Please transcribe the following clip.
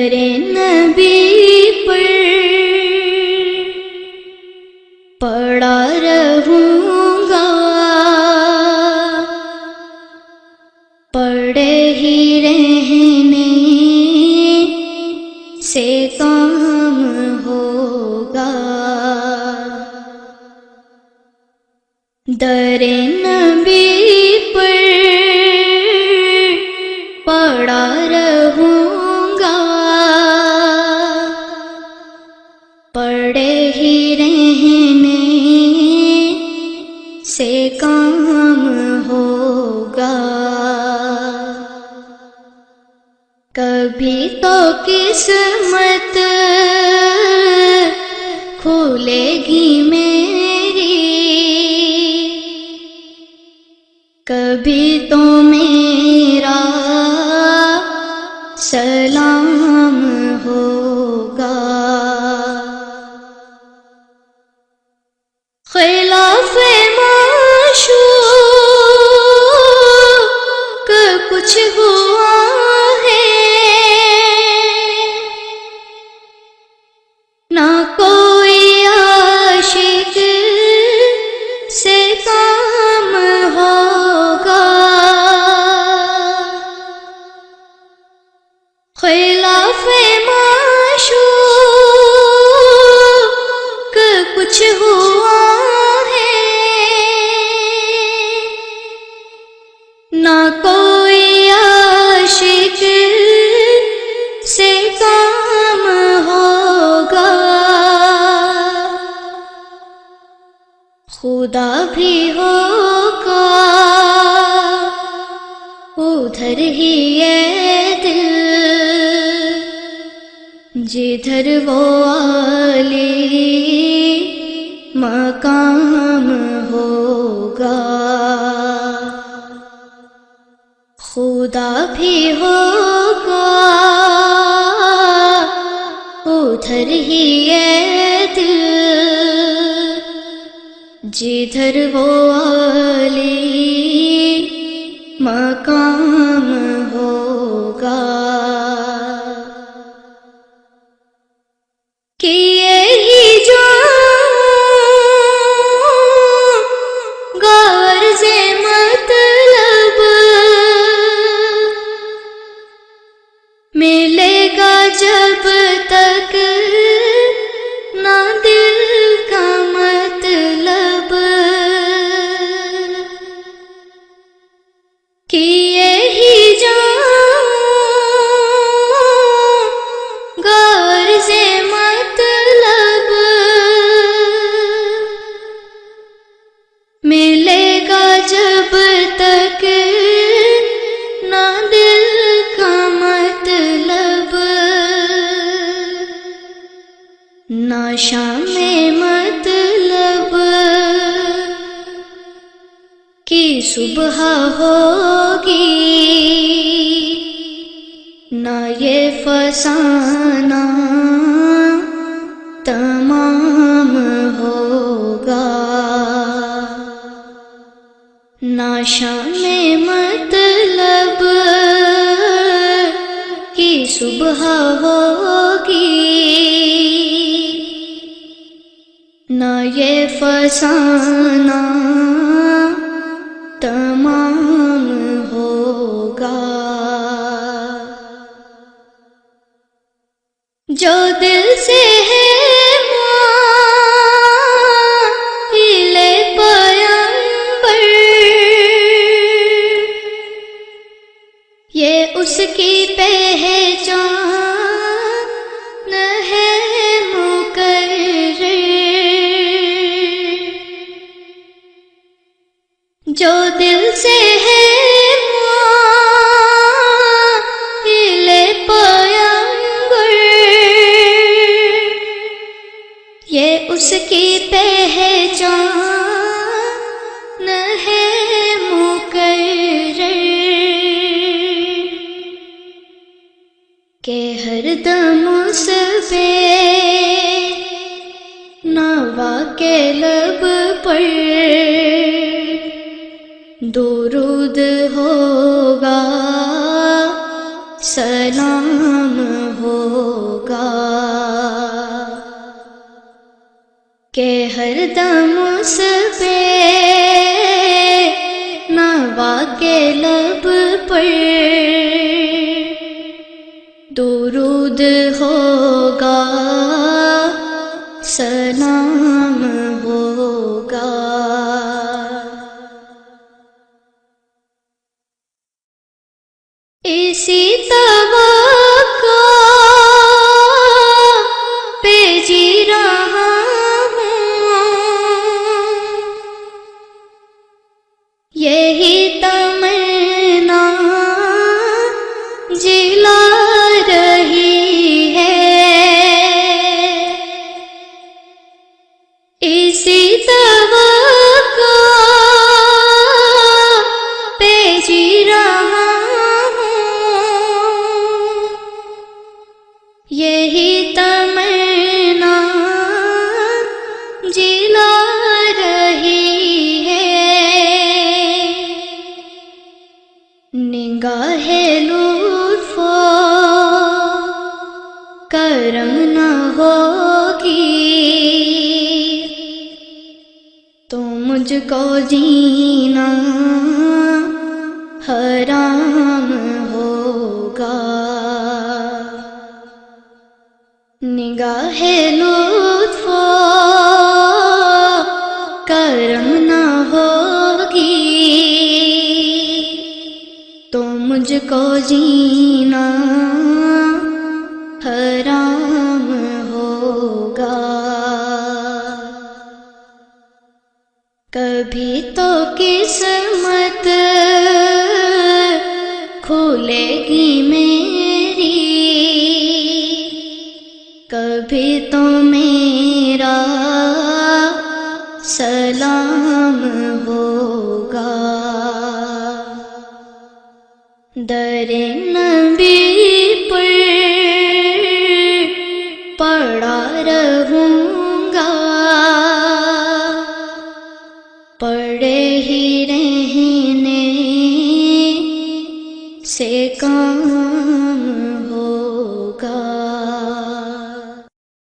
در نبی پر پڑا رہوں گا، پڑے ہی رہنے سے کام ہوگا۔ در نبی پر پڑا رہوں گا، پڑے ہی رہنے سے کام ہوگا۔ کبھی تو قسمت کھلے گی میری، کبھی تو میرا سلام ہوگا۔ خلاف معشوق کچھ ہوا ہے، نہ کوئی عاشق سے کام ہوگا۔ خلاف معشوق کچھ ہوا ہے، نہ کوئی عاشق سے کام ہوگا۔ خدا بھی ہوگا ادھر ہی یہ دل جدھر وہ عالی مقام ہوگا۔ خدا بھی ہوگا ادھر ہی یہ دل جدھر وہ عالی مقام ہوگا۔ کیے ہی جاؤں گا عرض مطلب، ملے گا جب تک نہ دل کا مطلب۔ کیے ہی جاؤں گا عرض مطلب، ملے گا جب تک نہ دل کا مطلب۔ نہ شام مطلب کی صبح ہوگی، نہ یہ فسانہ تمام ہوگا۔ نہ شام مطلب کی صبح ہوگی، نہ یہ فسانہ تمام ہوگا۔ جو دل سے ہے مائل پیغمبر، یہ اس کی پہچان ہے مقرر۔ جو دل سے ہے مائل پیغمبر، یہ اس کی پہچان ہے مقرر، کہ ہر دم اس پہ نوا کے لب پر درود ہوگا، سلام ہو کہ ہر دم اس پہ نوا کے لب پر درود ہوگا، سلام ہوگا۔ اسی توقع پہ جی رہا یہی تمنا جلا رہی ہے، اسی توقع پہ جی رہا ہوں، یہی تمنا جلا رہی ہے۔ نگاہ لطف و کرم نہ ہوگی تو مجھ کو جینا حرام ہوگا۔ نگاہ لطف و کرم نہ ہوگی تو مجھ کو جینا حرام ہوگا۔ کبھی تو قسمت کھلے گی میری، کبھی تو میرا سلام ہوگا۔ در نبی پر پڑا رہوں گا، پڑے ہی رہنے سے کام